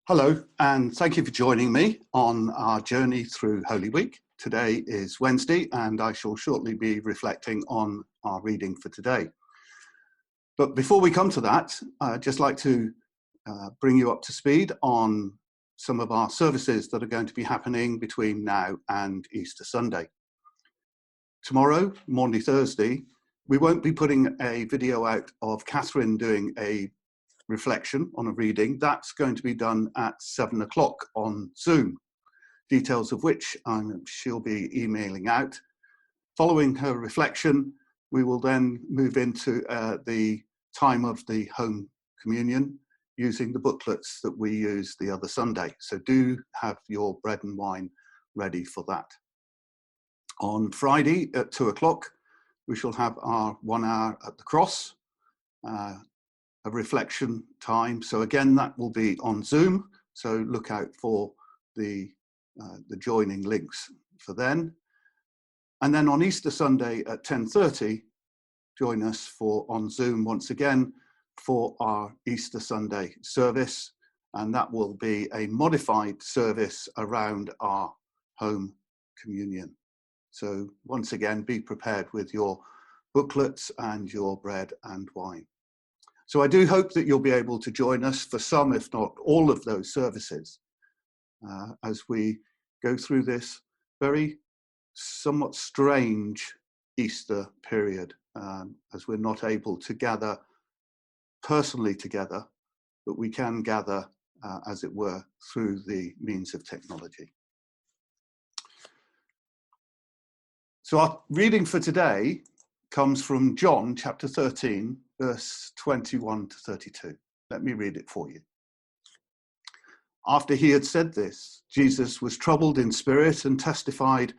Hello, and thank you for joining me on our journey through Holy Week. Today is Wednesday, and I shall shortly be reflecting on our reading for today. But before we come to that, I'd just like to bring you up to speed on some of our services that are going to be happening between now and Easter Sunday. Tomorrow, Maundy Thursday, we won't be putting a video out of Catherine doing a reflection on a reading. That's going to be done at 7 o'clock on Zoom, details of which she'll be emailing out. Following her reflection, we will then move into the time of the home communion using the booklets that we use the other Sunday. So do have your bread and wine ready for that. On Friday at 2 o'clock, we shall have our 1 hour at the cross, a reflection time. So again, that will be on Zoom. So look out for the joining links for then. And then on Easter Sunday at 10:30, join us on Zoom once again for our Easter Sunday service. And that will be a modified service around our home communion. So once again, be prepared with your booklets and your bread and wine. So I do hope that you'll be able to join us for some, if not all of those services, as we go through this very somewhat strange Easter period, as we're not able to gather personally together, but we can gather, as it were, through the means of technology. So our reading for today comes from John chapter 13, verse 21 to 32. Let me read it for you. After he had said this, Jesus was troubled in spirit and testified,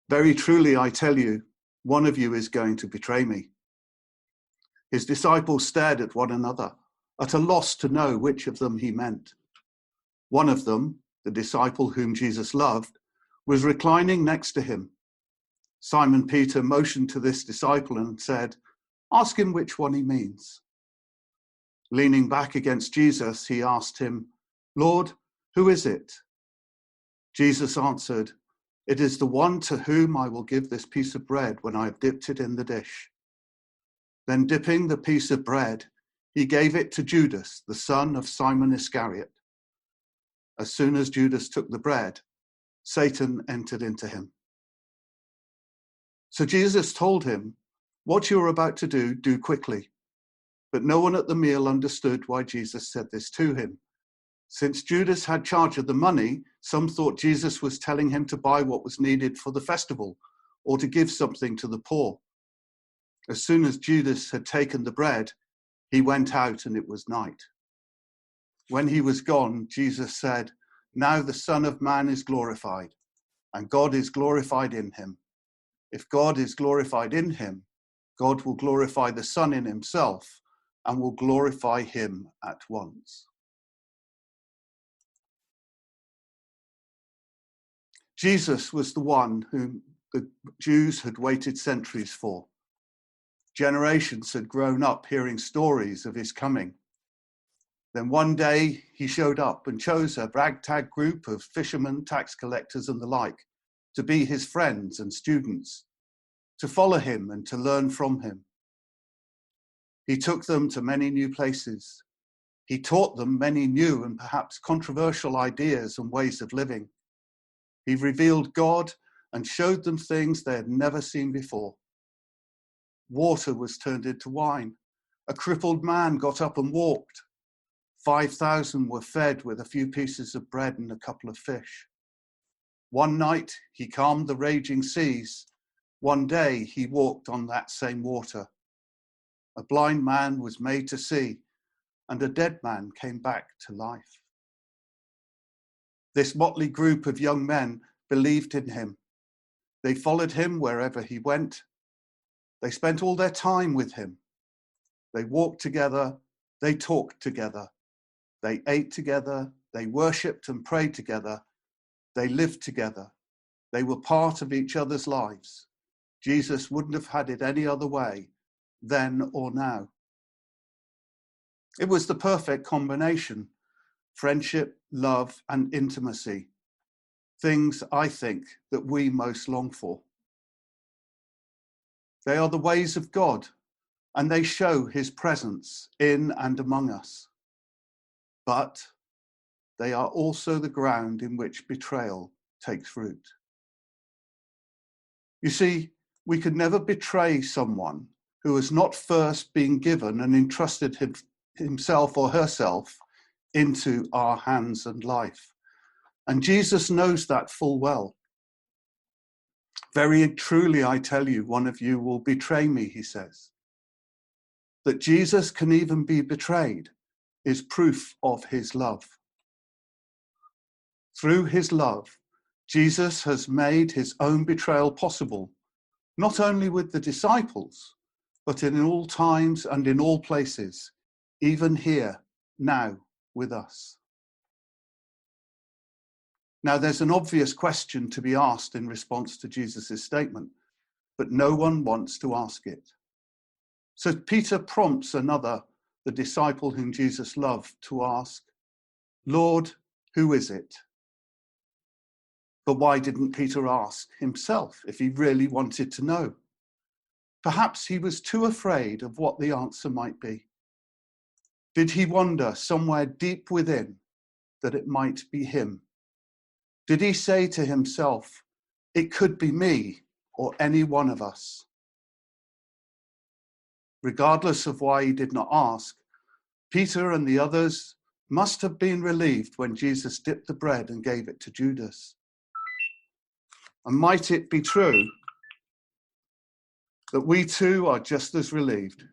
"Very truly I tell you, one of you is going to betray me." His disciples stared at one another, at a loss to know which of them he meant. One of them, the disciple whom Jesus loved, was reclining next to him. Simon Peter motioned to this disciple and said, "Ask him which one he means." Leaning back against Jesus, he asked him, "Lord, who is it?" Jesus answered, "It is the one to whom I will give this piece of bread when I have dipped it in the dish." Then dipping the piece of bread, he gave it to Judas, the son of Simon Iscariot. As soon as Judas took the bread, Satan entered into him. So Jesus told him, "What you are about to do, do quickly." But no one at the meal understood why Jesus said this to him. Since Judas had charge of the money, some thought Jesus was telling him to buy what was needed for the festival or to give something to the poor. As soon as Judas had taken the bread, he went out and it was night. When he was gone, Jesus said, "Now the Son of Man is glorified, and God is glorified in him. If God is glorified in him, God will glorify the Son in himself and will glorify him at once." Jesus was the one whom the Jews had waited centuries for. Generations had grown up hearing stories of his coming. Then one day he showed up and chose a ragtag group of fishermen, tax collectors and the like to be his friends and students, to follow him and to learn from him. He took them to many new places. He taught them many new and perhaps controversial ideas and ways of living. He revealed God and showed them things they had never seen before. Water was turned into wine. A crippled man got up and walked. 5,000 were fed with a few pieces of bread and a couple of fish. One night he calmed the raging seas. One day he walked on that same water. A blind man was made to see, and a dead man came back to life. This motley group of young men believed in him. They followed him wherever he went. They spent all their time with him. They walked together. They talked together. They ate together. They worshipped and prayed together. They lived together. They were part of each other's lives. Jesus wouldn't have had it any other way, then or now. It was the perfect combination. friendship, love, and intimacy, things I think that we most long for. They are the ways of God, and they show his presence in and among us. But they are also the ground in which betrayal takes root. You see, we could never betray someone who has not first been given and entrusted himself or herself into our hands and life. And Jesus knows that full well. Very truly, I tell you, one of you will betray me, he says. That Jesus can even be betrayed is proof of his love. Through his love, Jesus has made his own betrayal possible, not only with the disciples, but in all times and in all places, even here, now, with us. Now, there's an obvious question to be asked in response to Jesus' statement, but no one wants to ask it. So Peter prompts another, the disciple whom Jesus loved, to ask, Lord, who is it? But why didn't Peter ask himself if he really wanted to know? Perhaps he was too afraid of what the answer might be. Did he wonder somewhere deep within that it might be him? Did he say to himself, it could be me or any one of us? Regardless of why he did not ask, Peter and the others must have been relieved when Jesus dipped the bread and gave it to Judas. And might it be true that we too are just as relieved?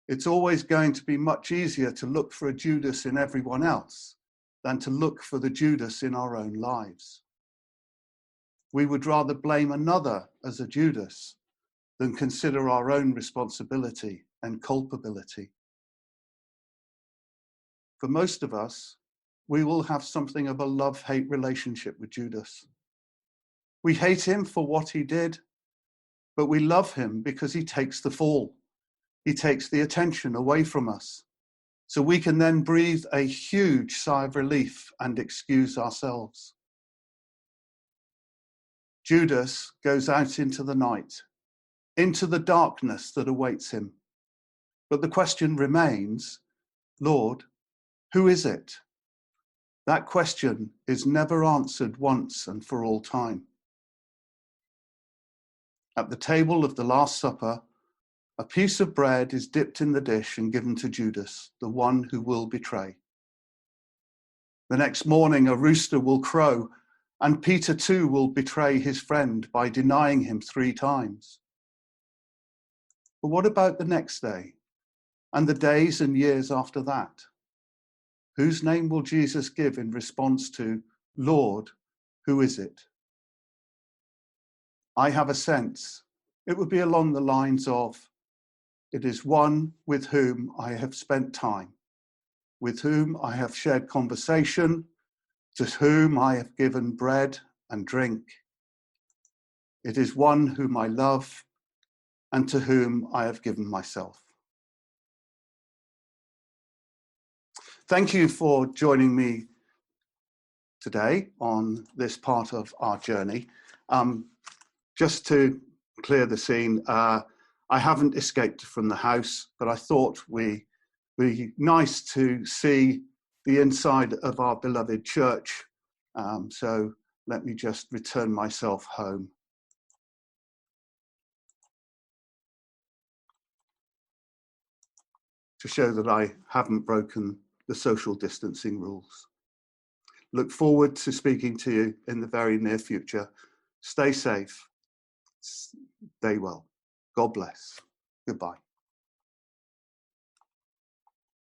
It's always going to be much easier to look for a Judas in everyone else than to look for the Judas in our own lives. We would rather blame another as a Judas than consider our own responsibility and culpability. For most of us, we will have something of a love-hate relationship with Judas. We hate him for what he did, but we love him because he takes the fall. He takes the attention away from us, so we can then breathe a huge sigh of relief and excuse ourselves. Judas goes out into the night, into the darkness that awaits him. But the question remains, Lord, who is it? That question is never answered once and for all time. At the table of the Last Supper, a piece of bread is dipped in the dish and given to Judas, the one who will betray. The next morning, a rooster will crow, and Peter too will betray his friend by denying him 3 times. But what about the next day and the days and years after that? Whose name will Jesus give in response to, Lord, who is it? I have a sense it would be along the lines of, it is one with whom I have spent time, with whom I have shared conversation, to whom I have given bread and drink. It is one whom I love and to whom I have given myself. Thank you for joining me today on this part of our journey. Just to clear the scene, I haven't escaped from the house, but I thought we'd be nice to see the inside of our beloved church. So let me just return myself home. To show that I haven't broken the social distancing rules. Look forward to speaking to you in the very near future. Stay safe, stay well. God bless. Goodbye.